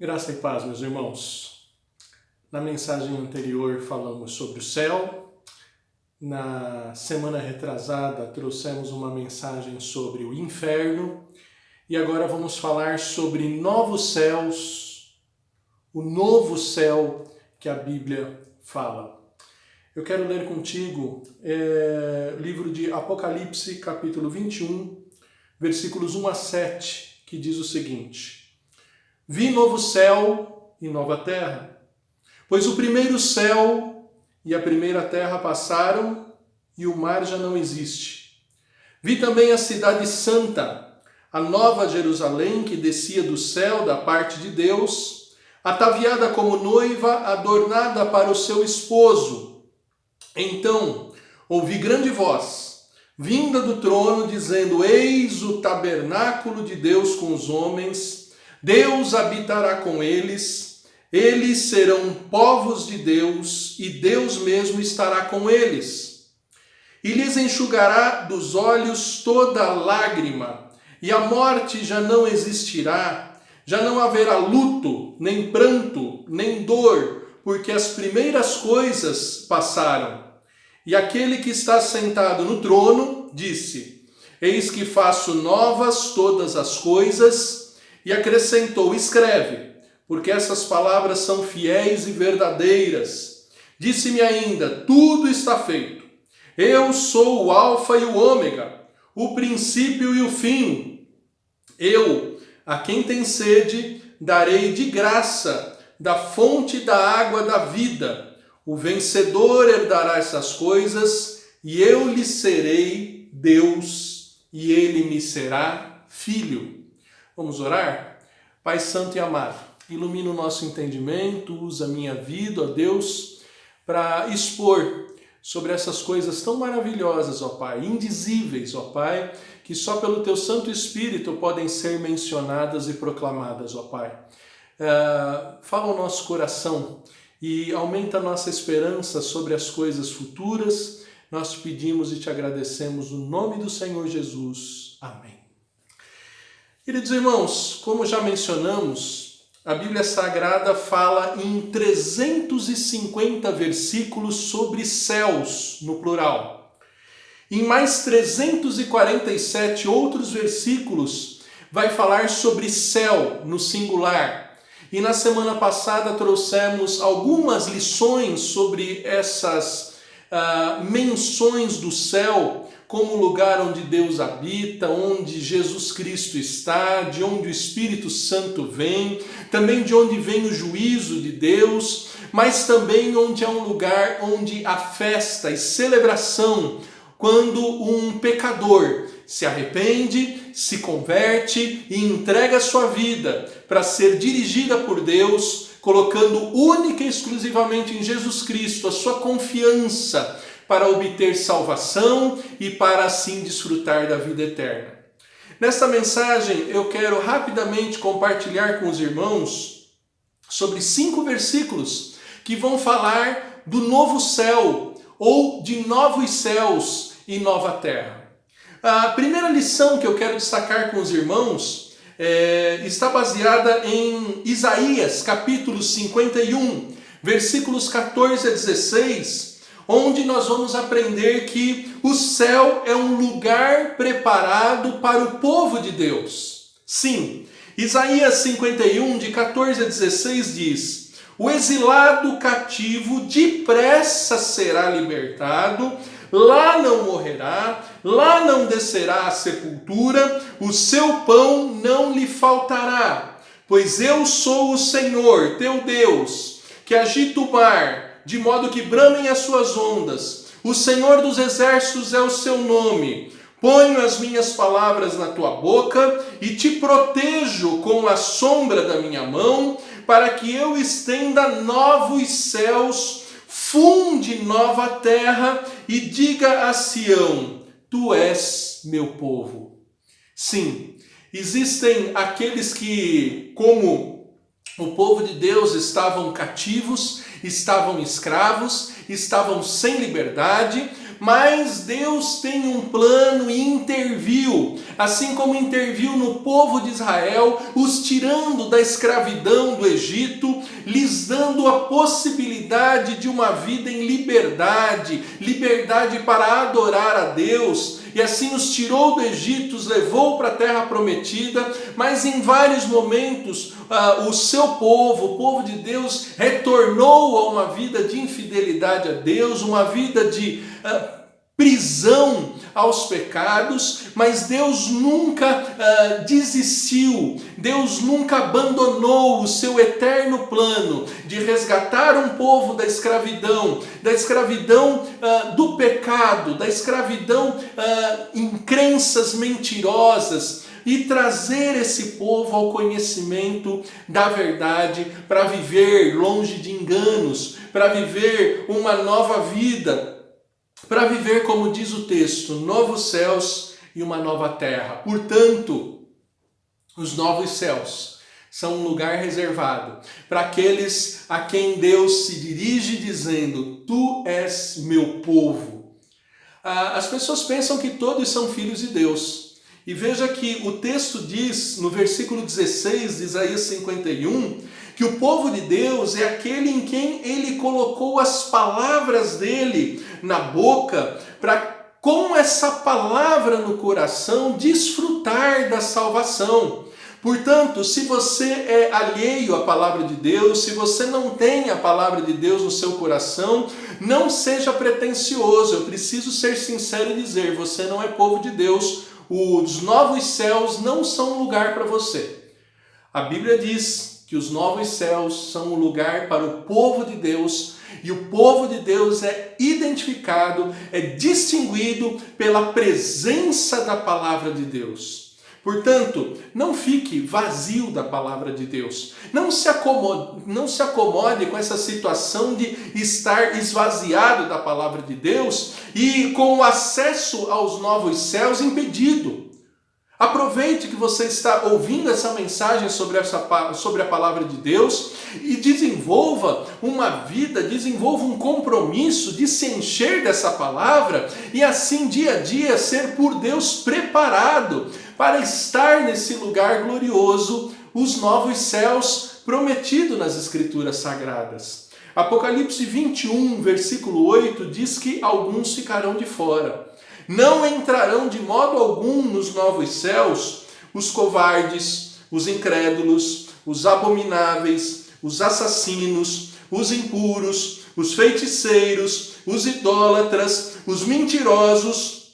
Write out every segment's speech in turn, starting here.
Graça e paz, meus irmãos. Na mensagem anterior falamos sobre o céu. Na semana retrasada trouxemos uma mensagem sobre o inferno. E agora vamos falar sobre novos céus, o novo céu que a Bíblia fala. Eu quero ler contigo o livro de Apocalipse, capítulo 21, versículos 1 a 7, que diz o seguinte: Vi novo céu e nova terra, pois o primeiro céu e a primeira terra passaram e o mar já não existe. Vi também a cidade santa, a nova Jerusalém que descia do céu da parte de Deus, ataviada como noiva adornada para o seu esposo. Então ouvi grande voz, vinda do trono, dizendo: Eis o tabernáculo de Deus com os homens, Deus habitará com eles, eles serão povos de Deus, e Deus mesmo estará com eles. E lhes enxugará dos olhos toda lágrima, e a morte já não existirá, já não haverá luto, nem pranto, nem dor, porque as primeiras coisas passaram. E aquele que está sentado no trono disse: Eis que faço novas todas as coisas. E acrescentou: Escreve, porque essas palavras são fiéis e verdadeiras. Disse-me ainda: Tudo está feito. Eu sou o Alfa e o Ômega, o princípio e o fim. Eu, a quem tem sede, darei de graça da fonte da água da vida. O vencedor herdará essas coisas, e eu lhe serei Deus, e ele me será filho. Vamos orar? Pai santo e amado, ilumina o nosso entendimento, usa a minha vida, ó Deus, para expor sobre essas coisas tão maravilhosas, ó Pai, indizíveis, ó Pai, que só pelo Teu Santo Espírito podem ser mencionadas e proclamadas, ó Pai. Fala o nosso coração e aumenta a nossa esperança sobre as coisas futuras. Nós te pedimos e te agradecemos no nome do Senhor Jesus. Amém. Queridos irmãos, como já mencionamos, a Bíblia Sagrada fala em 350 versículos sobre céus, no plural. Em mais 347 outros versículos vai falar sobre céu, no singular. E na semana passada trouxemos algumas lições sobre essas menções do céu, como o lugar onde Deus habita, onde Jesus Cristo está, de onde o Espírito Santo vem, também de onde vem o juízo de Deus, mas também onde é um lugar onde há festa e celebração, quando um pecador se arrepende, se converte e entrega a sua vida para ser dirigida por Deus, colocando única e exclusivamente em Jesus Cristo a sua confiança para obter salvação e para assim desfrutar da vida eterna. Nesta mensagem eu quero rapidamente compartilhar com os irmãos sobre 5 versículos que vão falar do novo céu ou de novos céus e nova terra. A primeira lição que eu quero destacar com os irmãos está baseada em Isaías capítulo 51, versículos 14 a 16, onde nós vamos aprender que o céu é um lugar preparado para o povo de Deus. Sim, Isaías 51, de 14 a 16 diz: O exilado cativo depressa será libertado, lá não morrerá, lá não descerá à sepultura, o seu pão não lhe faltará, pois eu sou o Senhor, teu Deus, que agita o mar, de modo que bramem as suas ondas. O Senhor dos exércitos é o seu nome. Ponho as minhas palavras na tua boca e te protejo com a sombra da minha mão, para que eu estenda novos céus, funde nova terra e diga a Sião: tu és meu povo. Sim, existem aqueles que, como o povo de Deus, estavam cativos, estavam escravos, estavam sem liberdade, mas Deus tem um plano e interviu, assim como interviu no povo de Israel, os tirando da escravidão do Egito, lhes dando a possibilidade de uma vida em liberdade, liberdade para adorar a Deus, e assim os tirou do Egito, os levou para a terra prometida, mas em vários momentos o seu povo, o povo de Deus, retornou a uma vida de infidelidade a Deus, uma vida de prisão aos pecados, mas Deus nunca desistiu, Deus nunca abandonou o seu eterno plano de resgatar um povo da escravidão do pecado, da escravidão em crenças mentirosas, e trazer esse povo ao conhecimento da verdade, para viver longe de enganos, para viver uma nova vida, para viver, como diz o texto, novos céus e uma nova terra. Portanto, os novos céus são um lugar reservado para aqueles a quem Deus se dirige dizendo: tu és meu povo. As pessoas pensam que todos são filhos de Deus. E veja que o texto diz, no versículo 16 de Isaías 51, que o povo de Deus é aquele em quem ele colocou as palavras dele na boca, para com essa palavra no coração desfrutar da salvação. Portanto, se você é alheio à palavra de Deus, se você não tem a palavra de Deus no seu coração, não seja pretensioso. Eu preciso ser sincero e dizer: você não é povo de Deus. Os novos céus não são um lugar para você. A Bíblia diz que os novos céus são um lugar para o povo de Deus, e o povo de Deus é identificado, é distinguido pela presença da palavra de Deus. Portanto, não fique vazio da palavra de Deus. Não se acomode com essa situação de estar esvaziado da palavra de Deus e com o acesso aos novos céus impedido. Aproveite que você está ouvindo essa mensagem sobre a palavra de Deus e desenvolva uma vida, desenvolva um compromisso de se encher dessa palavra e assim dia a dia ser por Deus preparado para estar nesse lugar glorioso, os novos céus prometidos nas Escrituras Sagradas. Apocalipse 21, versículo 8 diz que alguns ficarão de fora. Não entrarão de modo algum nos novos céus os covardes, os incrédulos, os abomináveis, os assassinos, os impuros, os feiticeiros, os idólatras, os mentirosos.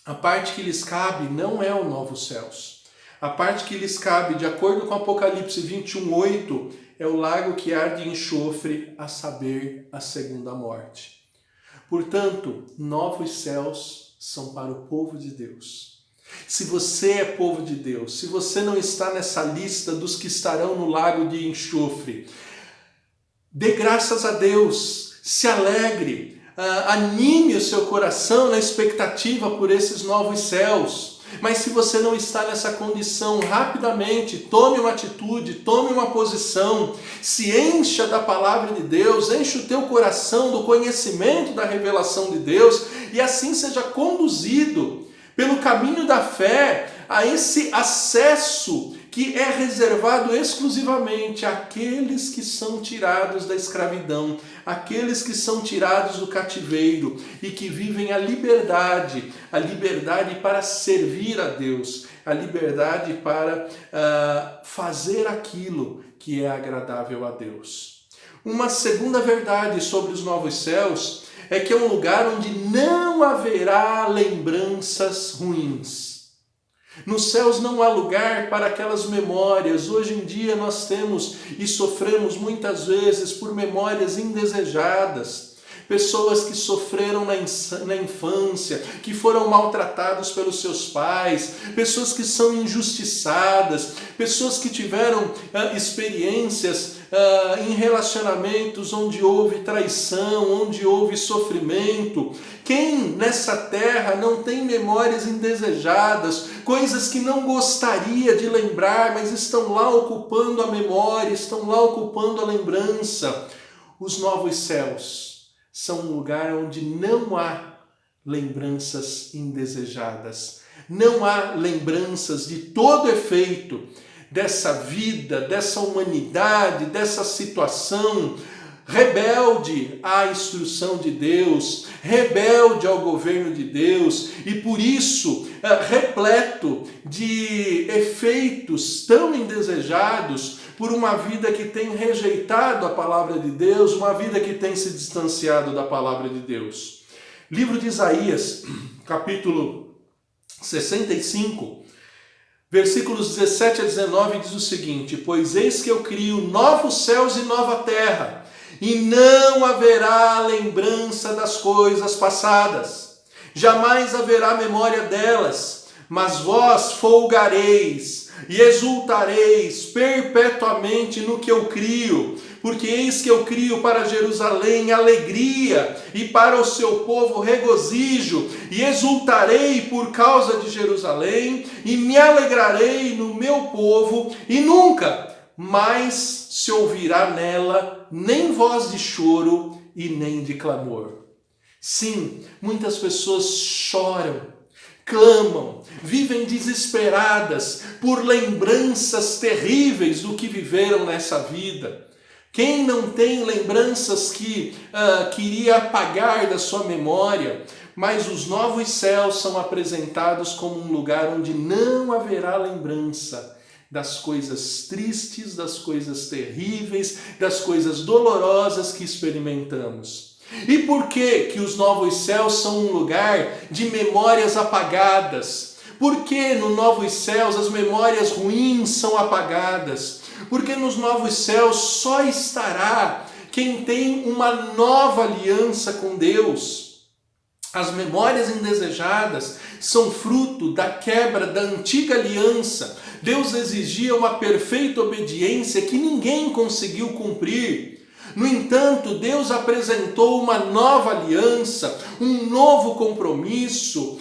A parte que lhes cabe não é o novos céus. A parte que lhes cabe, de acordo com Apocalipse 21, 8, é o lago que arde em enxofre, a saber, a segunda morte. Portanto, novos céus são para o povo de Deus. Se você é povo de Deus, se você não está nessa lista dos que estarão no lago de enxofre, dê graças a Deus, se alegre, anime o seu coração na expectativa por esses novos céus. Mas se você não está nessa condição, rapidamente tome uma atitude, tome uma posição, se encha da palavra de Deus, enche o teu coração do conhecimento da revelação de Deus e assim seja conduzido pelo caminho da fé a esse acesso que é reservado exclusivamente àqueles que são tirados da escravidão, aqueles que são tirados do cativeiro e que vivem a liberdade para servir a Deus, a liberdade para fazer aquilo que é agradável a Deus. Uma segunda verdade sobre os novos céus é que é um lugar onde não haverá lembranças ruins. Nos céus não há lugar para aquelas memórias. Hoje em dia nós temos e sofremos muitas vezes por memórias indesejadas. Pessoas que sofreram na infância, que foram maltratados pelos seus pais, pessoas que são injustiçadas, pessoas que tiveram experiências em relacionamentos onde houve traição, onde houve sofrimento. Quem nessa terra não tem memórias indesejadas, coisas que não gostaria de lembrar, mas estão lá ocupando a memória, estão lá ocupando a lembrança? Os novos céus são um lugar onde não há lembranças indesejadas. Não há lembranças de todo efeito dessa vida, dessa humanidade, dessa situação rebelde à instrução de Deus, rebelde ao governo de Deus e por isso repleto de efeitos tão indesejados por uma vida que tem rejeitado a palavra de Deus, uma vida que tem se distanciado da palavra de Deus. Livro de Isaías, capítulo 65, versículos 17 a 19 diz o seguinte: pois eis que eu crio novos céus e nova terra, e não haverá lembrança das coisas passadas, jamais haverá memória delas, mas vós folgareis e exultareis perpetuamente no que eu crio, porque eis que eu crio para Jerusalém alegria e para o seu povo regozijo, e exultarei por causa de Jerusalém e me alegrarei no meu povo, e nunca mais se ouvirá nela nem voz de choro e nem de clamor. Sim, muitas pessoas choram, clamam, vivem desesperadas por lembranças terríveis do que viveram nessa vida. Quem não tem lembranças que queria apagar da sua memória? Mas os novos céus são apresentados como um lugar onde não haverá lembrança das coisas tristes, das coisas terríveis, das coisas dolorosas que experimentamos. E por que os novos céus são um lugar de memórias apagadas? Por que nos novos céus as memórias ruins são apagadas? Porque nos novos céus só estará quem tem uma nova aliança com Deus. As memórias indesejadas são fruto da quebra da antiga aliança. Deus exigia uma perfeita obediência que ninguém conseguiu cumprir. No entanto, Deus apresentou uma nova aliança, um novo compromisso,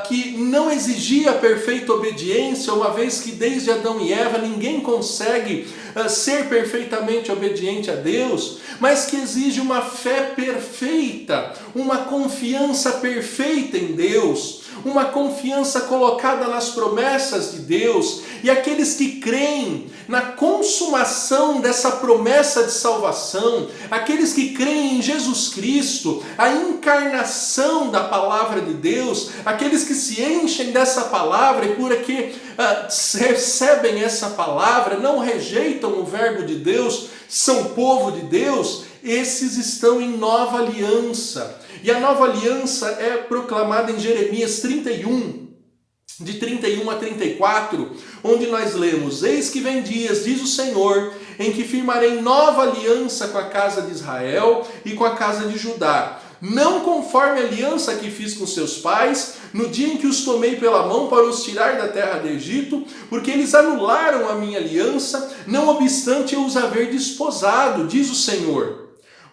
que não exigia perfeita obediência, uma vez que desde Adão e Eva ninguém consegue ser perfeitamente obediente a Deus, mas que exige uma fé perfeita, uma confiança perfeita em Deus, uma confiança colocada nas promessas de Deus, e aqueles que creem na consumação dessa promessa de salvação, aqueles que creem em Jesus Cristo, a encarnação da palavra de Deus, aqueles que se enchem dessa palavra e por aqui recebem essa palavra, não rejeitam o verbo de Deus, são povo de Deus, esses estão em nova aliança. E a nova aliança é proclamada em Jeremias 31, de 31 a 34, onde nós lemos: eis que vem dias, diz o Senhor, em que firmarei nova aliança com a casa de Israel e com a casa de Judá, não conforme a aliança que fiz com seus pais, no dia em que os tomei pela mão para os tirar da terra do Egito, porque eles anularam a minha aliança, não obstante eu os haver desposado, diz o Senhor.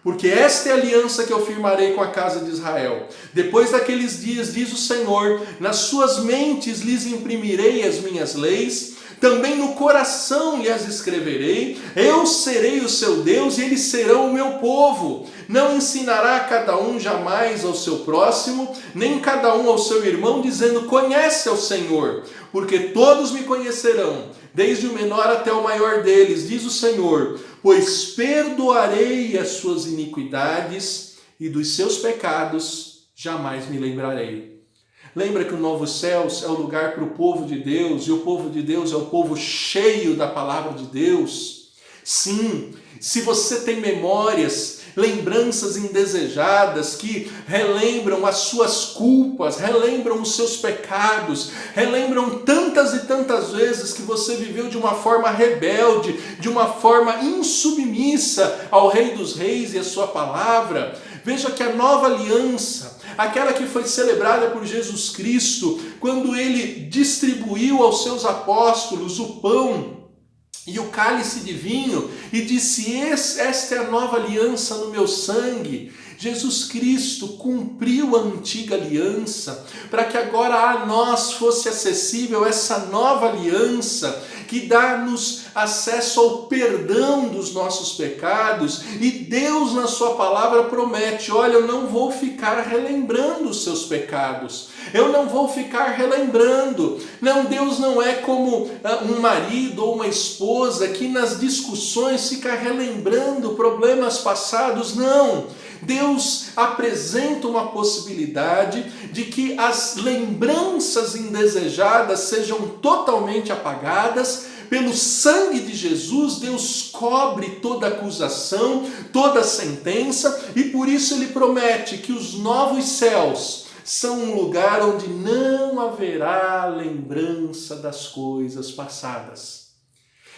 Porque esta é a aliança que eu firmarei com a casa de Israel. Depois daqueles dias, diz o Senhor, nas suas mentes lhes imprimirei as minhas leis, também no coração lhes escreverei, eu serei o seu Deus e eles serão o meu povo. Não ensinará cada um jamais ao seu próximo, nem cada um ao seu irmão, dizendo: conhece ao Senhor, porque todos me conhecerão, desde o menor até o maior deles, diz o Senhor, pois perdoarei as suas iniquidades e dos seus pecados jamais me lembrarei. Lembra que o novo céus é o lugar para o povo de Deus, e o povo de Deus é o povo cheio da palavra de Deus? Sim, se você tem memórias, lembranças indesejadas que relembram as suas culpas, relembram os seus pecados, relembram tantas e tantas vezes que você viveu de uma forma rebelde, de uma forma insubmissa ao Rei dos Reis e à sua palavra. Veja que a nova aliança, aquela que foi celebrada por Jesus Cristo, quando ele distribuiu aos seus apóstolos o pão e o cálice de vinho e disse: esta é a nova aliança no meu sangue. Jesus Cristo cumpriu a antiga aliança para que agora a nós fosse acessível essa nova aliança que dá-nos acesso ao perdão dos nossos pecados. E Deus na sua palavra promete: olha, eu não vou ficar relembrando os seus pecados, eu não vou ficar relembrando. Não, Deus não é como um marido ou uma esposa que nas discussões fica relembrando problemas passados. Não, Deus apresenta uma possibilidade de que as lembranças indesejadas sejam totalmente apagadas. Pelo sangue de Jesus, Deus cobre toda acusação, toda sentença, e por isso Ele promete que os novos céus são um lugar onde não haverá lembrança das coisas passadas.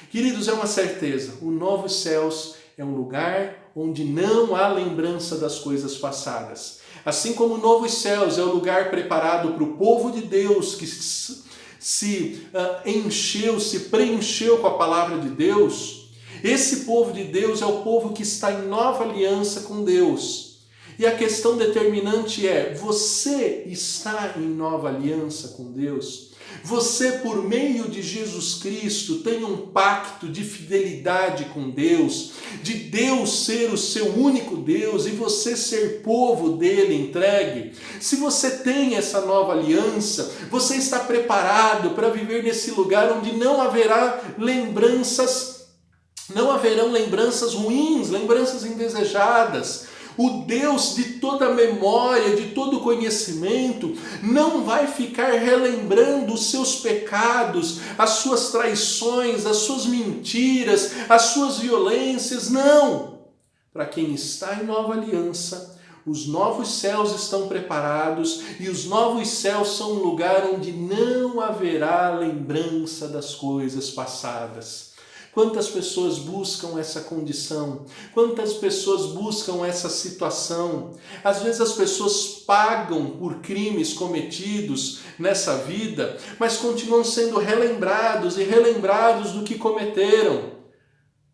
Queridos, é uma certeza, os novos céus é um lugar onde não há lembrança das coisas passadas. Assim como novos céus é o lugar preparado para o povo de Deus que se preencheu com a palavra de Deus, esse povo de Deus é o povo que está em nova aliança com Deus. E a questão determinante é: você está em nova aliança com Deus? Você, por meio de Jesus Cristo, tem um pacto de fidelidade com Deus, de Deus ser o seu único Deus e você ser povo dele entregue? Se você tem essa nova aliança, você está preparado para viver nesse lugar onde não haverão lembranças ruins, lembranças indesejadas. O Deus de toda memória, de todo conhecimento, não vai ficar relembrando os seus pecados, as suas traições, as suas mentiras, as suas violências. Não! Para quem está em nova aliança, os novos céus estão preparados e os novos céus são um lugar onde não haverá lembrança das coisas passadas. Quantas pessoas buscam essa condição? Quantas pessoas buscam essa situação? Às vezes as pessoas pagam por crimes cometidos nessa vida, mas continuam sendo relembrados e relembrados do que cometeram.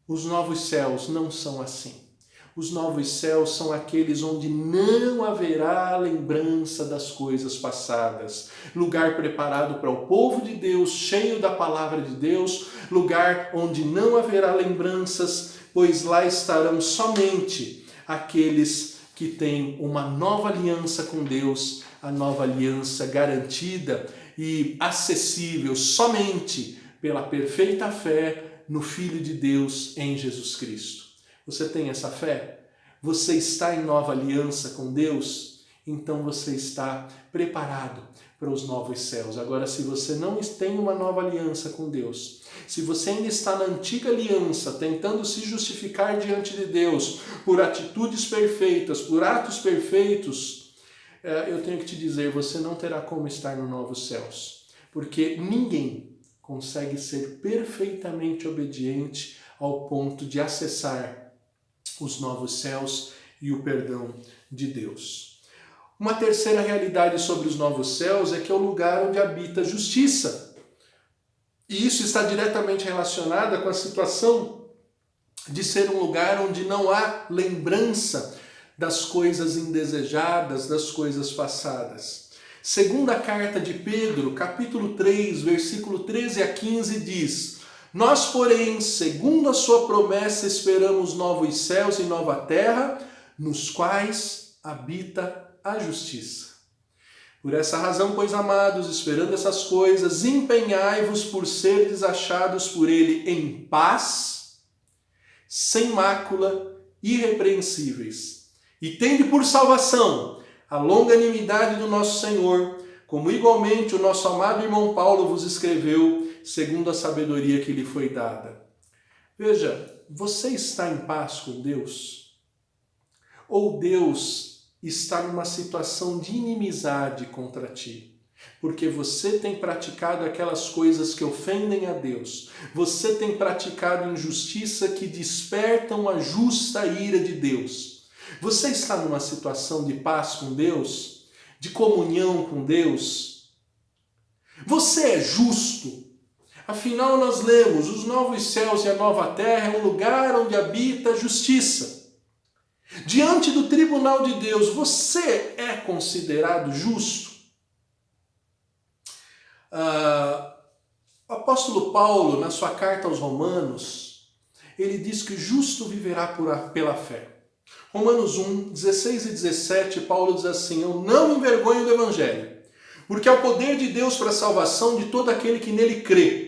Os novos céus não são assim. Os novos céus são aqueles onde não haverá lembrança das coisas passadas. Lugar preparado para o povo de Deus, cheio da palavra de Deus. Lugar onde não haverá lembranças, pois lá estarão somente aqueles que têm uma nova aliança com Deus. A nova aliança garantida e acessível somente pela perfeita fé no Filho de Deus em Jesus Cristo. Você tem essa fé? Você está em nova aliança com Deus? Então você está preparado para os novos céus. Agora, se você não tem uma nova aliança com Deus, se você ainda está na antiga aliança, tentando se justificar diante de Deus por atitudes perfeitas, por atos perfeitos, eu tenho que te dizer, você não terá como estar nos novos céus. Porque ninguém consegue ser perfeitamente obediente ao ponto de acessar os novos céus e o perdão de Deus. Uma terceira realidade sobre os novos céus é que é o lugar onde habita a justiça. E isso está diretamente relacionado com a situação de ser um lugar onde não há lembrança das coisas indesejadas, das coisas passadas. Segunda carta de Pedro, capítulo 3, versículo 13 a 15 diz: nós, porém, segundo a sua promessa, esperamos novos céus e nova terra, nos quais habita a justiça. Por essa razão, pois, amados, esperando essas coisas, empenhai-vos por serdes achados por ele em paz, sem mácula, irrepreensíveis. E tende por salvação a longanimidade do nosso Senhor, como igualmente o nosso amado irmão Paulo vos escreveu, segundo a sabedoria que lhe foi dada. Veja, você está em paz com Deus? Ou Deus está numa situação de inimizade contra ti? Porque você tem praticado aquelas coisas que ofendem a Deus. Você tem praticado injustiça que despertam a justa ira de Deus. Você está numa situação de paz com Deus? De comunhão com Deus? Você é justo? Afinal, nós lemos, os novos céus e a nova terra é um lugar onde habita a justiça. Diante do tribunal de Deus, você é considerado justo? O apóstolo Paulo, na sua carta aos Romanos, ele diz que o justo viverá pela fé. Romanos 1, 16 e 17, Paulo diz assim: eu não me envergonho do Evangelho, porque é o poder de Deus para a salvação de todo aquele que nele crê,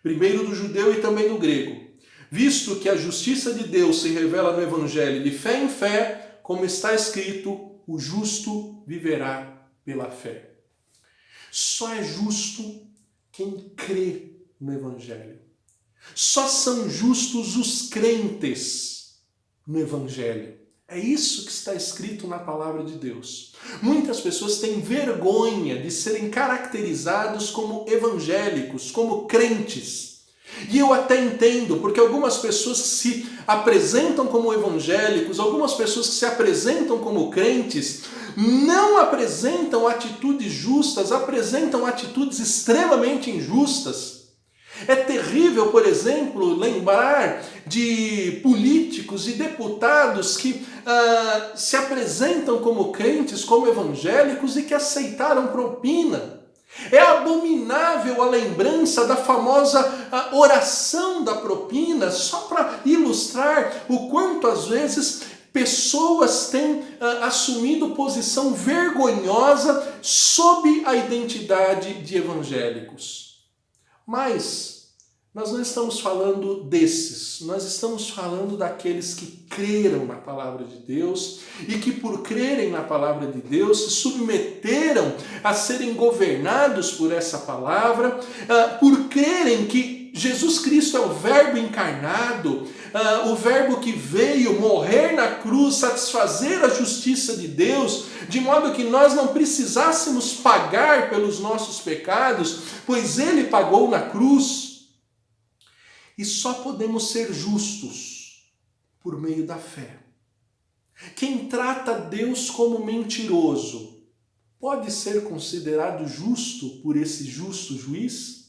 primeiro do judeu e também do grego, visto que a justiça de Deus se revela no Evangelho de fé em fé, como está escrito, o justo viverá pela fé. Só é justo quem crê no Evangelho. Só são justos os crentes no Evangelho. É isso que está escrito na palavra de Deus. Muitas pessoas têm vergonha de serem caracterizados como evangélicos, como crentes. E eu até entendo, porque algumas pessoas que se apresentam como evangélicos, algumas pessoas que se apresentam como crentes, não apresentam atitudes justas, apresentam atitudes extremamente injustas. É terrível, por exemplo, lembrar de políticos e deputados que se apresentam como crentes, como evangélicos e que aceitaram propina. É abominável a lembrança da famosa oração da propina, só para ilustrar o quanto às vezes pessoas têm assumido posição vergonhosa sob a identidade de evangélicos. Mas nós não estamos falando desses, nós estamos falando daqueles que creram na palavra de Deus e que por crerem na palavra de Deus se submeteram a serem governados por essa palavra, por crerem que Jesus Cristo é o Verbo encarnado, o Verbo que veio morrer na cruz, satisfazer a justiça de Deus, de modo que nós não precisássemos pagar pelos nossos pecados, pois Ele pagou na cruz. E só podemos ser justos por meio da fé. Quem trata Deus como mentiroso pode ser considerado justo por esse justo juiz?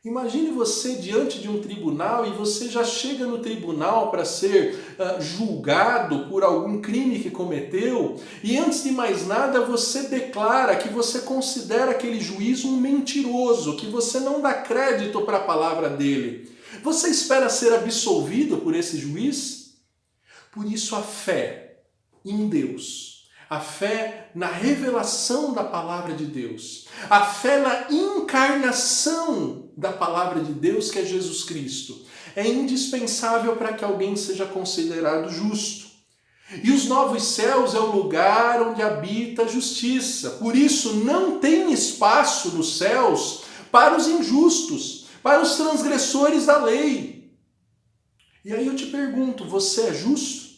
Imagine você diante de um tribunal e você já chega no tribunal para ser julgado por algum crime que cometeu e antes de mais nada você declara que você considera aquele juiz um mentiroso, que você não dá crédito para a palavra dele. Você espera ser absolvido por esse juiz? Por isso a fé em Deus, a fé na revelação da palavra de Deus, a fé na encarnação da palavra de Deus, que é Jesus Cristo, é indispensável para que alguém seja considerado justo. E os novos céus é o lugar onde habita a justiça. Por isso não tem espaço nos céus para os injustos, para os transgressores da lei. E aí eu te pergunto, você é justo?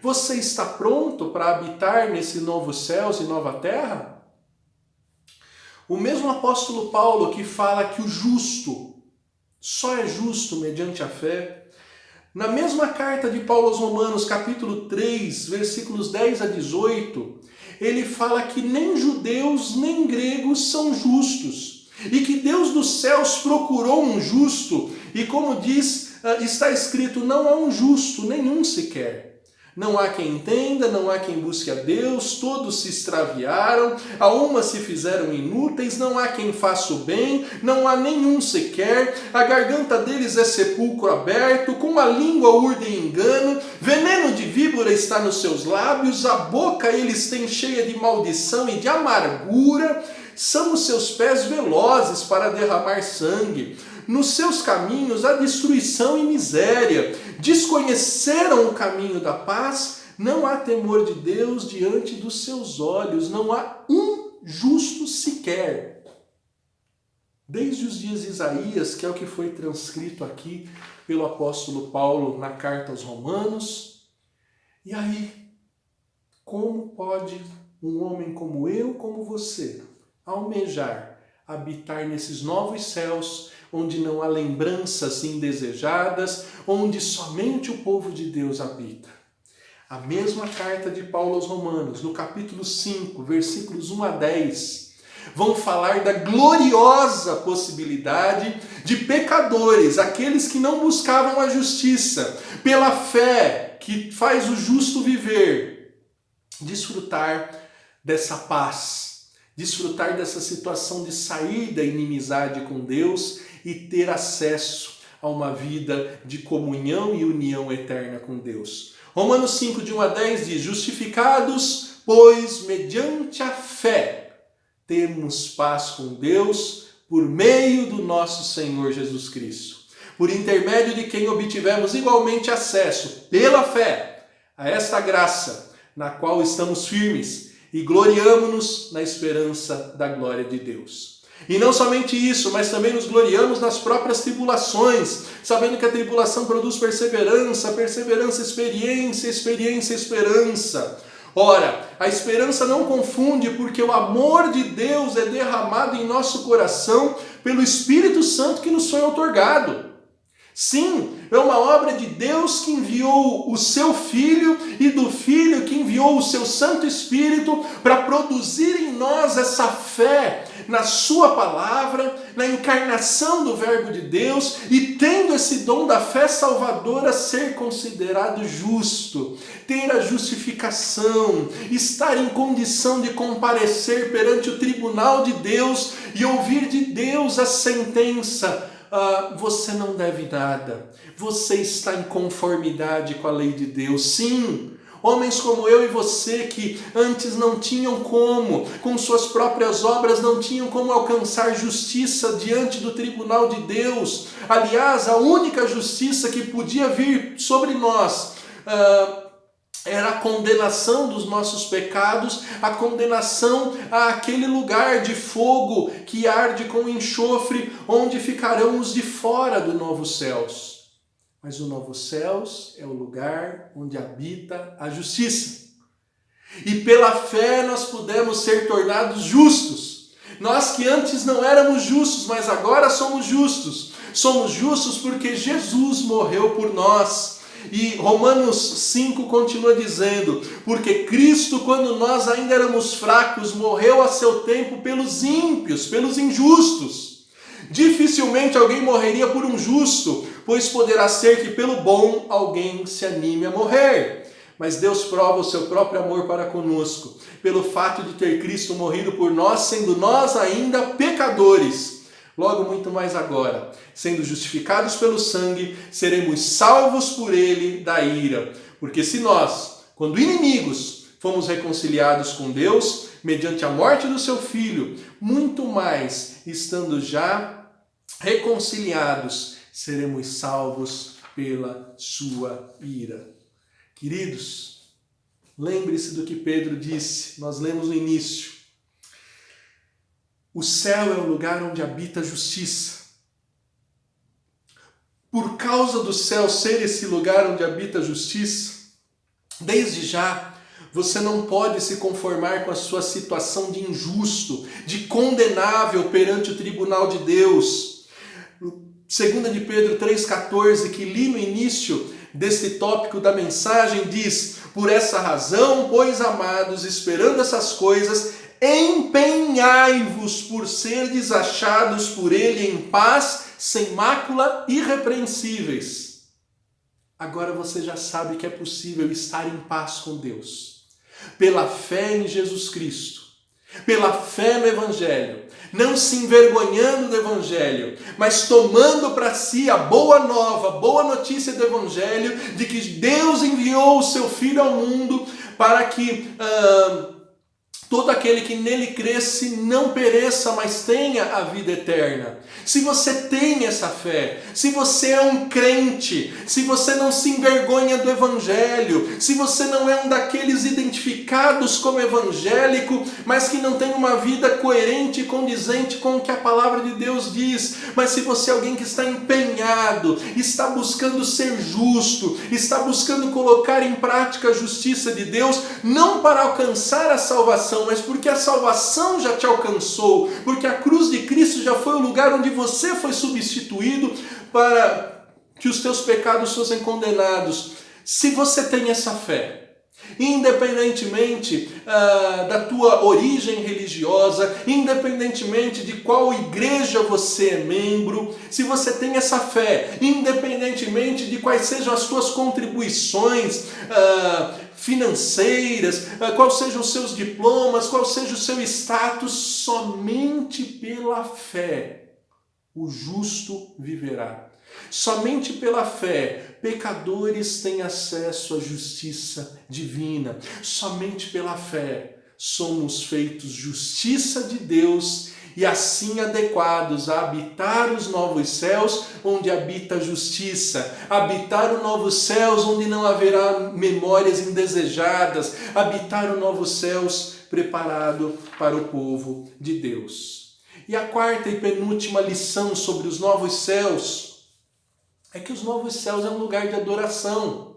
Você está pronto para habitar nesse novo céus e nova terra? O mesmo apóstolo Paulo que fala que o justo só é justo mediante a fé, na mesma carta de Paulo aos Romanos, capítulo 3, versículos 10 a 18, ele fala que nem judeus nem gregos são justos, e que Deus dos céus procurou um justo, e como está escrito, não há um justo, nenhum sequer. Não há quem entenda, não há quem busque a Deus, todos se extraviaram, a uma se fizeram inúteis, não há quem faça o bem, não há nenhum sequer, a garganta deles é sepulcro aberto, com a língua urdem engano, veneno de víbora está nos seus lábios, a boca eles têm cheia de maldição e de amargura, são os seus pés velozes para derramar sangue. Nos seus caminhos há destruição e miséria. Desconheceram o caminho da paz. Não há temor de Deus diante dos seus olhos. Não há um justo sequer. Desde os dias de Isaías, que é o que foi transcrito aqui pelo apóstolo Paulo na carta aos Romanos. E aí, como pode um homem como eu, como você, almejar habitar nesses novos céus, onde não há lembranças indesejadas, onde somente o povo de Deus habita? A mesma carta de Paulo aos Romanos, no capítulo 5, versículos 1 a 10, vão falar da gloriosa possibilidade de pecadores, aqueles que não buscavam a justiça, pela fé que faz o justo viver, desfrutar dessa paz, desfrutar dessa situação de sair da inimizade com Deus e ter acesso a uma vida de comunhão e união eterna com Deus. Romanos 5, de 1 a 10 diz: justificados, pois, mediante a fé, temos paz com Deus por meio do nosso Senhor Jesus Cristo, por intermédio de quem obtivemos igualmente acesso, pela fé, a esta graça, na qual estamos firmes e gloriamo-nos na esperança da glória de Deus. E não somente isso, mas também nos gloriamos nas próprias tribulações, sabendo que a tribulação produz perseverança, perseverança, experiência, experiência, esperança. Ora, a esperança não confunde, porque o amor de Deus é derramado em nosso coração pelo Espírito Santo que nos foi outorgado. Sim, é uma obra de Deus que enviou o seu Filho e do Filho que enviou o seu Santo Espírito para produzir em nós essa fé na sua palavra, na encarnação do Verbo de Deus e tendo esse dom da fé salvadora ser considerado justo, ter a justificação, estar em condição de comparecer perante o tribunal de Deus e ouvir de Deus a sentença: você não deve nada, você está em conformidade com a lei de Deus. Sim, homens como eu e você que antes não tinham como, com suas próprias obras não tinham como alcançar justiça diante do tribunal de Deus. Aliás, a única justiça que podia vir sobre nós era a condenação dos nossos pecados, a condenação àquele lugar de fogo que arde com enxofre, onde ficarão os de fora do novo céus. Mas o novo céus é o lugar onde habita a justiça. E pela fé nós pudemos ser tornados justos. Nós que antes não éramos justos, mas agora somos justos. Somos justos porque Jesus morreu por nós. E Romanos 5 continua dizendo: porque Cristo, quando nós ainda éramos fracos, morreu a seu tempo pelos ímpios, pelos injustos. Dificilmente alguém morreria por um justo, pois poderá ser que pelo bom alguém se anime a morrer. Mas Deus prova o seu próprio amor para conosco, pelo fato de ter Cristo morrido por nós, sendo nós ainda pecadores. Logo, muito mais agora, sendo justificados pelo sangue, seremos salvos por ele da ira. Porque se nós, quando inimigos, fomos reconciliados com Deus, mediante a morte do seu Filho, muito mais, estando já reconciliados, seremos salvos pela sua ira. Queridos, lembre-se do que Pedro disse, nós lemos no início. O céu é o lugar onde habita a justiça. Por causa do céu ser esse lugar onde habita a justiça, desde já, você não pode se conformar com a sua situação de injusto, de condenável perante o tribunal de Deus. 2 de Pedro 3,14, que li no início desse tópico da mensagem, diz: por essa razão, pois, amados, esperando essas coisas, empenhai-vos por serdes achados por ele em paz, sem mácula, irrepreensíveis. Agora você já sabe que é possível estar em paz com Deus, pela fé em Jesus Cristo, pela fé no Evangelho, não se envergonhando do Evangelho, mas tomando para si a boa nova, boa notícia do Evangelho, de que Deus enviou o seu Filho ao mundo para que todo aquele que nele cresce não pereça, mas tenha a vida eterna. Se você tem essa fé, se você é um crente, se você não se envergonha do Evangelho, se você não é um daqueles identificados como evangélico, mas que não tem uma vida coerente e condizente com o que a palavra de Deus diz, mas se você é alguém que está empenhado, está buscando ser justo, está buscando colocar em prática a justiça de Deus, não para alcançar a salvação, mas porque a salvação já te alcançou, porque a cruz de Cristo já foi o lugar onde você foi substituído para que os teus pecados fossem condenados. Se você tem essa fé, Independentemente da tua origem religiosa, independentemente de qual igreja você é membro, se você tem essa fé, independentemente de quais sejam as tuas contribuições financeiras, quais sejam os seus diplomas, qual seja o seu status, somente pela fé o justo viverá. Somente pela fé, pecadores têm acesso à justiça divina. Somente pela fé, somos feitos justiça de Deus e assim adequados a habitar os novos céus, onde habita a justiça. Habitar os novos céus, onde não haverá memórias indesejadas. Habitar os novos céus, preparado para o povo de Deus. E a quarta e penúltima lição sobre os novos céus é que os novos céus é um lugar de adoração.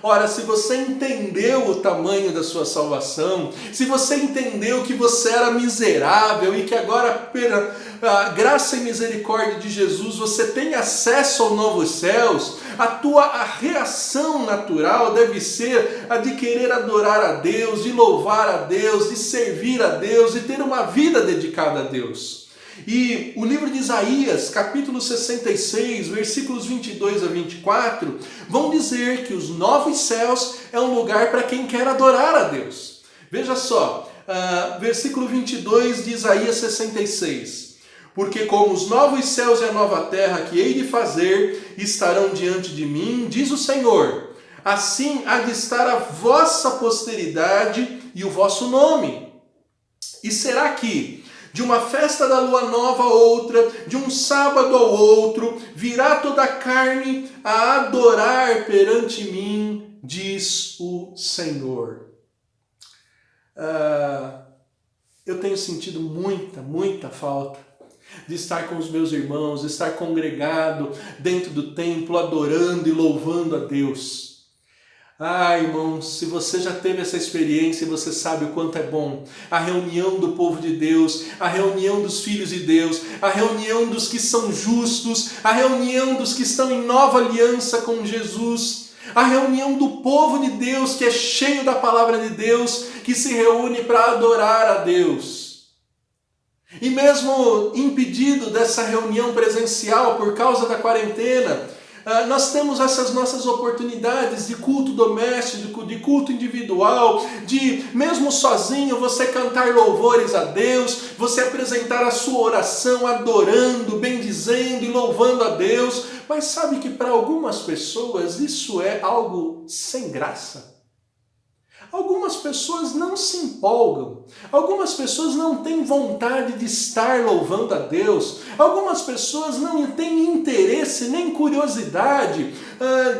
Ora, se você entendeu o tamanho da sua salvação, se você entendeu que você era miserável e que agora, pela graça e misericórdia de Jesus, você tem acesso aos novos céus, a reação natural deve ser a de querer adorar a Deus, de louvar a Deus, de servir a Deus, de ter uma vida dedicada a Deus. E o livro de Isaías, capítulo 66, versículos 22 a 24, vão dizer que os novos céus é um lugar para quem quer adorar a Deus. Veja só, versículo 22 de Isaías 66. Porque como os novos céus e a nova terra que hei de fazer estarão diante de mim, diz o Senhor, assim há de estar a vossa posteridade e o vosso nome. E será que de uma festa da lua nova a outra, de um sábado ao outro, virá toda a carne a adorar perante mim, diz o Senhor. Eu tenho sentido muita falta de estar com os meus irmãos, de estar congregado dentro do templo, adorando e louvando a Deus. Irmãos, se você já teve essa experiência, você sabe o quanto é bom. A reunião do povo de Deus, a reunião dos filhos de Deus, a reunião dos que são justos, a reunião dos que estão em nova aliança com Jesus, a reunião do povo de Deus que é cheio da palavra de Deus, que se reúne para adorar a Deus. E mesmo impedido dessa reunião presencial por causa da quarentena, nós temos essas nossas oportunidades de culto doméstico, de culto individual, de mesmo sozinho você cantar louvores a Deus, você apresentar a sua oração adorando, bendizendo e louvando a Deus. Mas sabe que para algumas pessoas isso é algo sem graça? Algumas pessoas não se empolgam, algumas pessoas não têm vontade de estar louvando a Deus, algumas pessoas não têm interesse nem curiosidade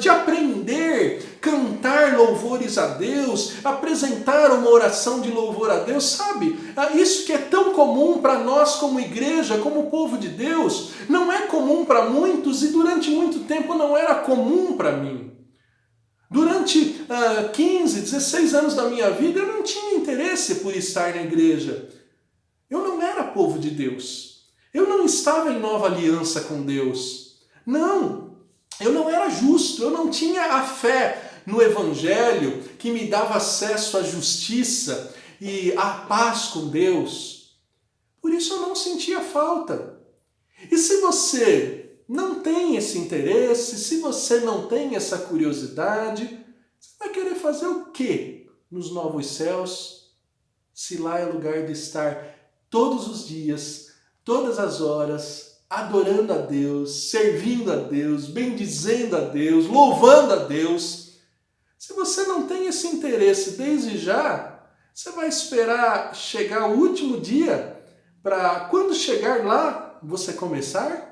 de aprender, cantar louvores a Deus, apresentar uma oração de louvor a Deus, sabe? Isso que é tão comum para nós como igreja, como povo de Deus, não é comum para muitos e durante muito tempo não era comum para mim. Durante 15, 16 anos da minha vida, eu não tinha interesse por estar na igreja. Eu não era povo de Deus. Eu não estava em nova aliança com Deus. Não, eu não era justo. Eu não tinha a fé no Evangelho que me dava acesso à justiça e à paz com Deus. Por isso eu não sentia falta. E se você não tem esse interesse, se você não tem essa curiosidade, você vai querer fazer o quê nos novos céus, se lá é lugar de estar todos os dias, todas as horas, adorando a Deus, servindo a Deus, bendizendo a Deus, louvando a Deus? Se você não tem esse interesse desde já, você vai esperar chegar o último dia para quando chegar lá, você começar?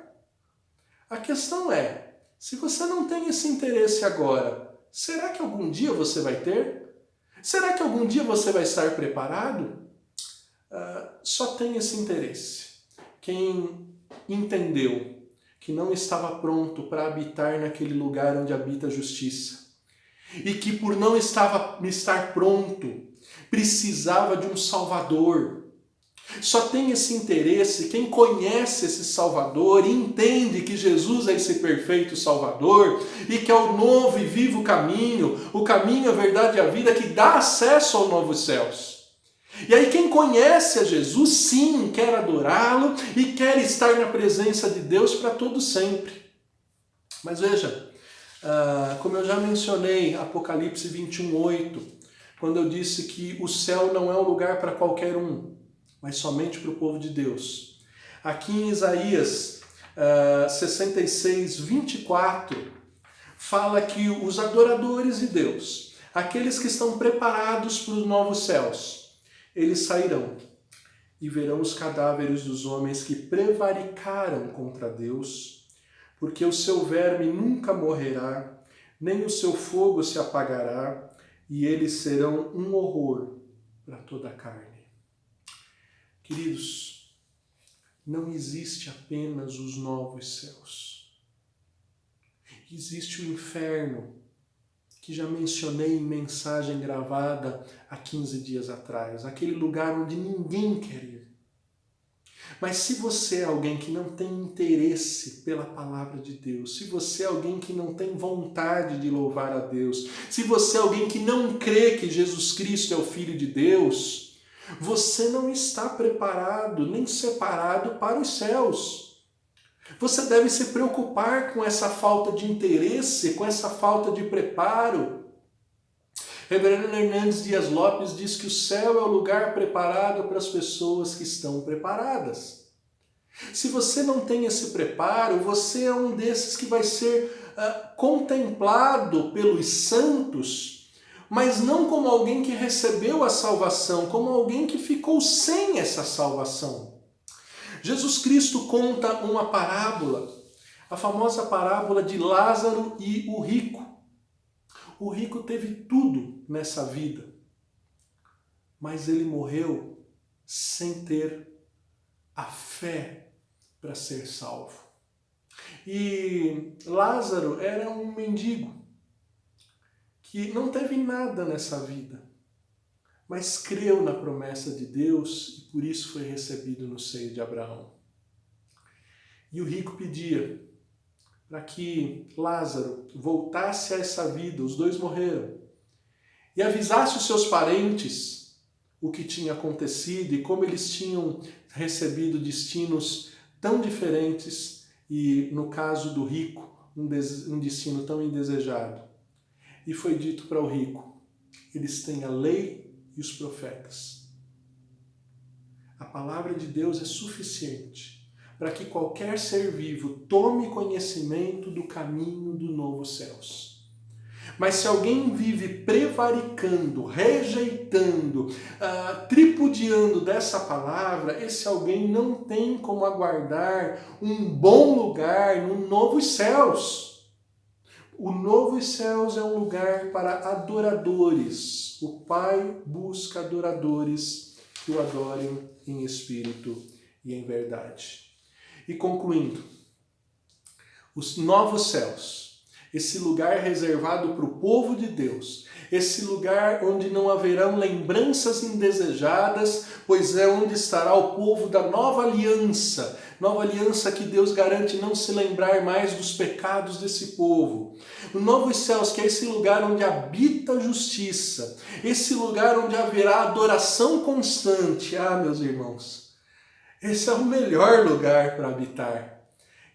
A questão é, se você não tem esse interesse agora, será que algum dia você vai ter? Será que algum dia você vai estar preparado? Só tem esse interesse quem entendeu que não estava pronto para habitar naquele lugar onde habita a justiça e que por não estar pronto, precisava de um Salvador. Só tem esse interesse quem conhece esse Salvador e entende que Jesus é esse perfeito Salvador e que é o novo e vivo caminho, o caminho, a verdade e a vida que dá acesso aos novos céus. E aí quem conhece a Jesus, sim, quer adorá-lo e quer estar na presença de Deus para todo sempre. Mas veja, como eu já mencionei, Apocalipse 21:8, quando eu disse que o céu não é um lugar para qualquer um, mas somente para o povo de Deus. Aqui em Isaías 66:24, fala que os adoradores de Deus, aqueles que estão preparados para os novos céus, eles sairão e verão os cadáveres dos homens que prevaricaram contra Deus, porque o seu verme nunca morrerá, nem o seu fogo se apagará, e eles serão um horror para toda a carne. Queridos, não existe apenas os novos céus. Existe o inferno, que já mencionei em mensagem gravada há 15 dias atrás, aquele lugar onde ninguém quer ir. Mas se você é alguém que não tem interesse pela palavra de Deus, se você é alguém que não tem vontade de louvar a Deus, se você é alguém que não crê que Jesus Cristo é o Filho de Deus, você não está preparado nem separado para os céus. Você deve se preocupar com essa falta de interesse, com essa falta de preparo. Reverendo Hernandes Dias Lopes diz que o céu é o lugar preparado para as pessoas que estão preparadas. Se você não tem esse preparo, você é um desses que vai ser contemplado pelos santos, mas não como alguém que recebeu a salvação, como alguém que ficou sem essa salvação. Jesus Cristo conta uma parábola, a famosa parábola de Lázaro e o rico. O rico teve tudo nessa vida, mas ele morreu sem ter a fé para ser salvo. E Lázaro era um mendigo que não teve nada nessa vida, mas creu na promessa de Deus e por isso foi recebido no seio de Abraão. E o rico pedia para que Lázaro voltasse a essa vida, os dois morreram, e avisasse os seus parentes o que tinha acontecido e como eles tinham recebido destinos tão diferentes e, no caso do rico, um destino tão indesejado. E foi dito para o rico, eles têm a lei e os profetas. A palavra de Deus é suficiente para que qualquer ser vivo tome conhecimento do caminho do novo céus. Mas se alguém vive prevaricando, rejeitando, tripudiando dessa palavra, esse alguém não tem como aguardar um bom lugar no novos céus. O novos céus é um lugar para adoradores. O Pai busca adoradores que o adorem em espírito e em verdade. E concluindo, os novos céus, esse lugar reservado para o povo de Deus, esse lugar onde não haverão lembranças indesejadas, pois é onde estará o povo da nova aliança que Deus garante não se lembrar mais dos pecados desse povo. O novos céus, que é esse lugar onde habita a justiça, esse lugar onde haverá adoração constante. Meus irmãos, esse é o melhor lugar para habitar.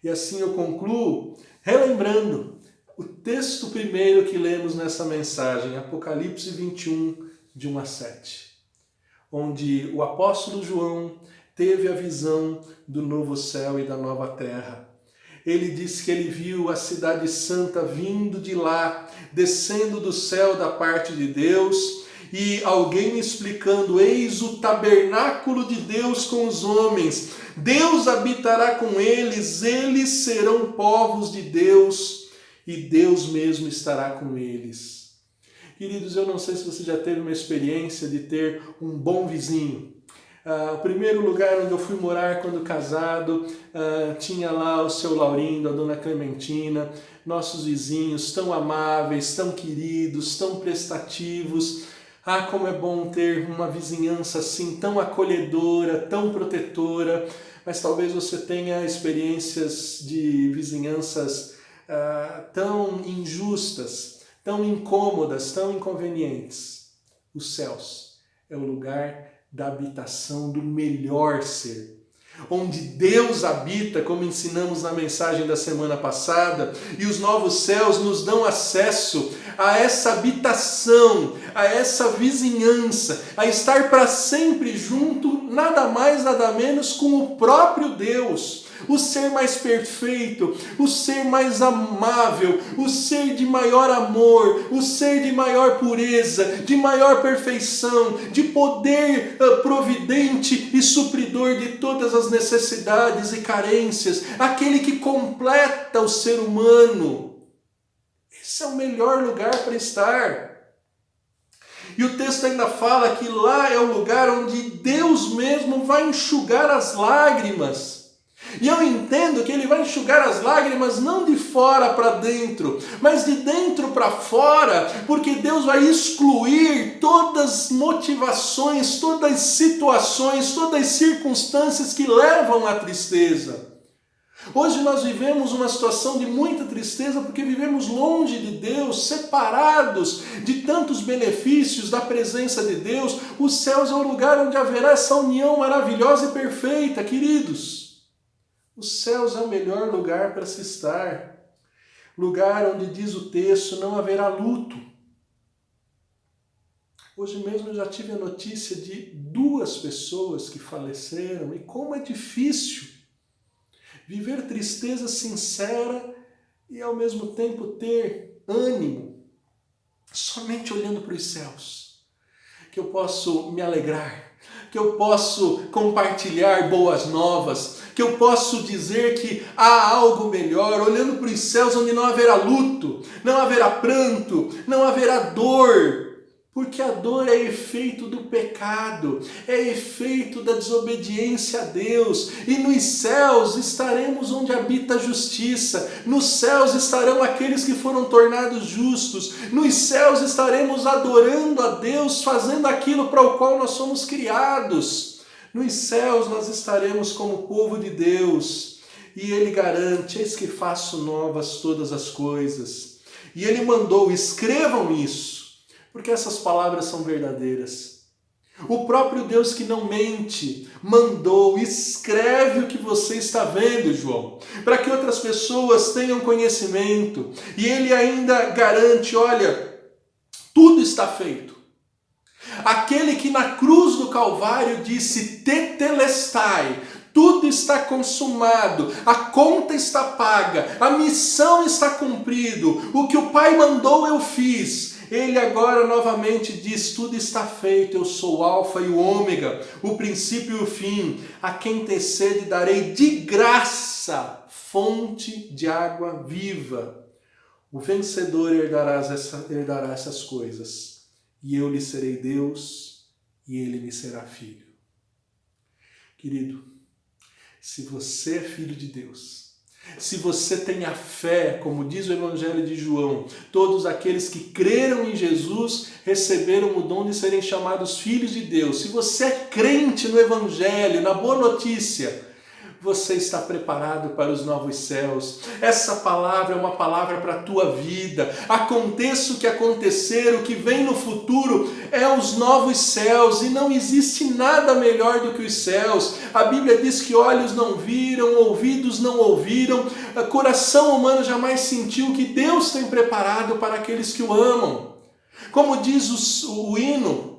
E assim eu concluo relembrando o texto primeiro que lemos nessa mensagem, Apocalipse 21, de 1 a 7, onde o apóstolo João teve a visão do novo céu e da nova terra. Ele disse que ele viu a cidade santa vindo de lá, descendo do céu da parte de Deus, e alguém explicando, eis o tabernáculo de Deus com os homens, Deus habitará com eles, eles serão povos de Deus, e Deus mesmo estará com eles. Queridos, eu não sei se você já teve uma experiência de ter um bom vizinho. O primeiro lugar onde eu fui morar quando casado, tinha lá o seu Laurindo, a dona Clementina, nossos vizinhos tão amáveis, tão queridos, tão prestativos. Ah, como é bom ter uma vizinhança assim, tão acolhedora, tão protetora, mas talvez você tenha experiências de vizinhanças tão injustas, tão incômodas, tão inconvenientes. Os céus é o lugar da habitação do melhor ser, onde Deus habita, como ensinamos na mensagem da semana passada, e os novos céus nos dão acesso a essa habitação, a essa vizinhança, a estar para sempre junto, nada mais, nada menos, com o próprio Deus, o ser mais perfeito, o ser mais amável, o ser de maior amor, o ser de maior pureza, de maior perfeição, de poder providente e supridor de todas as necessidades e carências, aquele que completa o ser humano. Esse é o melhor lugar para estar. E o texto ainda fala que lá é o lugar onde Deus mesmo vai enxugar as lágrimas. E eu entendo que ele vai enxugar as lágrimas não de fora para dentro, mas de dentro para fora, porque Deus vai excluir todas as motivações, todas as situações, todas as circunstâncias que levam à tristeza. Hoje nós vivemos uma situação de muita tristeza porque vivemos longe de Deus, separados de tantos benefícios da presença de Deus. Os céus é o lugar onde haverá essa união maravilhosa e perfeita, queridos. Os céus é o melhor lugar para se estar. Lugar onde diz o texto, não haverá luto. Hoje mesmo eu já tive a notícia de 2 pessoas que faleceram, e como é difícil viver tristeza sincera e ao mesmo tempo ter ânimo, somente olhando para os céus, que eu posso me alegrar, que eu posso compartilhar boas novas, que eu posso dizer que há algo melhor, olhando para os céus onde não haverá luto, não haverá pranto, não haverá dor, porque a dor é efeito do pecado, é efeito da desobediência a Deus. E nos céus estaremos onde habita a justiça, nos céus estarão aqueles que foram tornados justos, nos céus estaremos adorando a Deus, fazendo aquilo para o qual nós somos criados. Nos céus nós estaremos como povo de Deus, e Ele garante, eis que faço novas todas as coisas. E Ele mandou, escrevam isso, porque essas palavras são verdadeiras. O próprio Deus que não mente mandou, escreve o que você está vendo, João, para que outras pessoas tenham conhecimento. E Ele ainda garante, olha, tudo está feito. Aquele que na cruz do Calvário disse tetelestai, tudo está consumado, a conta está paga, a missão está cumprida, o que o Pai mandou eu fiz. Ele agora novamente diz, tudo está feito, eu sou o alfa e o ômega, o princípio e o fim. A quem tem sede darei de graça fonte de água viva. O vencedor herdará essas coisas, e eu lhe serei Deus, e ele me será filho. Querido, se você é filho de Deus, se você tem a fé, como diz o Evangelho de João, todos aqueles que creram em Jesus receberam o dom de serem chamados filhos de Deus. Se você é crente no Evangelho, na boa notícia, você está preparado para os novos céus. Essa palavra é uma palavra para a tua vida. Aconteça o que acontecer, o que vem no futuro é os novos céus, e não existe nada melhor do que os céus. A Bíblia diz que olhos não viram, ouvidos não ouviram, coração humano jamais sentiu o que Deus tem preparado para aqueles que o amam. Como diz o hino,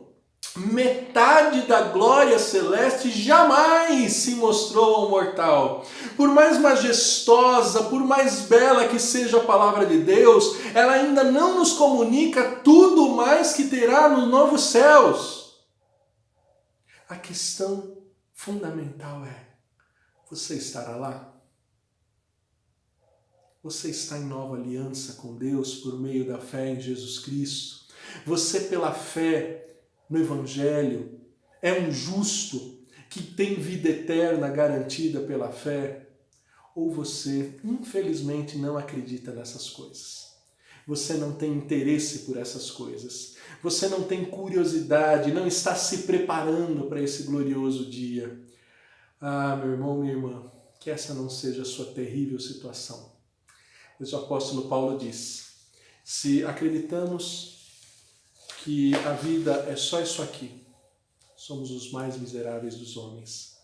metade da glória celeste jamais se mostrou ao mortal. Por mais majestosa, por mais bela que seja a palavra de Deus, ela ainda não nos comunica tudo mais que terá nos novos céus. A questão fundamental é, você estará lá? Você está em nova aliança com Deus por meio da fé em Jesus Cristo? Você, pela fé no Evangelho, é um justo que tem vida eterna garantida pela fé? Ou você, infelizmente, não acredita nessas coisas? você não tem interesse por essas coisas. Você não tem curiosidade, não está se preparando para esse glorioso dia. Ah, meu irmão, minha irmã, que essa não seja a sua terrível situação. Mas o apóstolo Paulo diz, se acreditamos que a vida é só isso aqui, somos os mais miseráveis dos homens.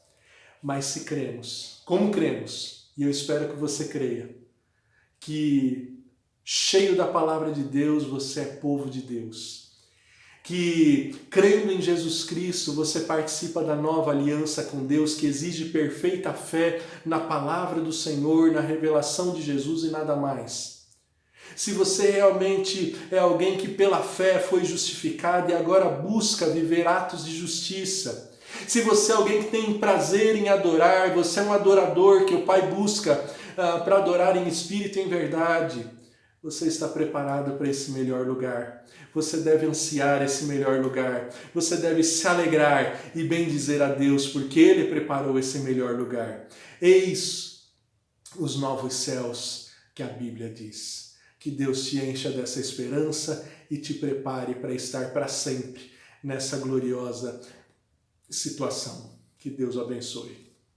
Mas se cremos, como cremos, e eu espero que você creia, que cheio da palavra de Deus, você é povo de Deus. Que crendo em Jesus Cristo, você participa da nova aliança com Deus, que exige perfeita fé na palavra do Senhor, na revelação de Jesus e nada mais. Se você realmente é alguém que pela fé foi justificado e agora busca viver atos de justiça, se você é alguém que tem prazer em adorar, você é um adorador que o Pai busca para adorar em espírito e em verdade, você está preparado para esse melhor lugar. Você deve ansiar esse melhor lugar. Você deve se alegrar e bendizer a Deus, porque Ele preparou esse melhor lugar. Eis os novos céus que a Bíblia diz. Que Deus te encha dessa esperança e te prepare para estar para sempre nessa gloriosa situação. Que Deus o abençoe.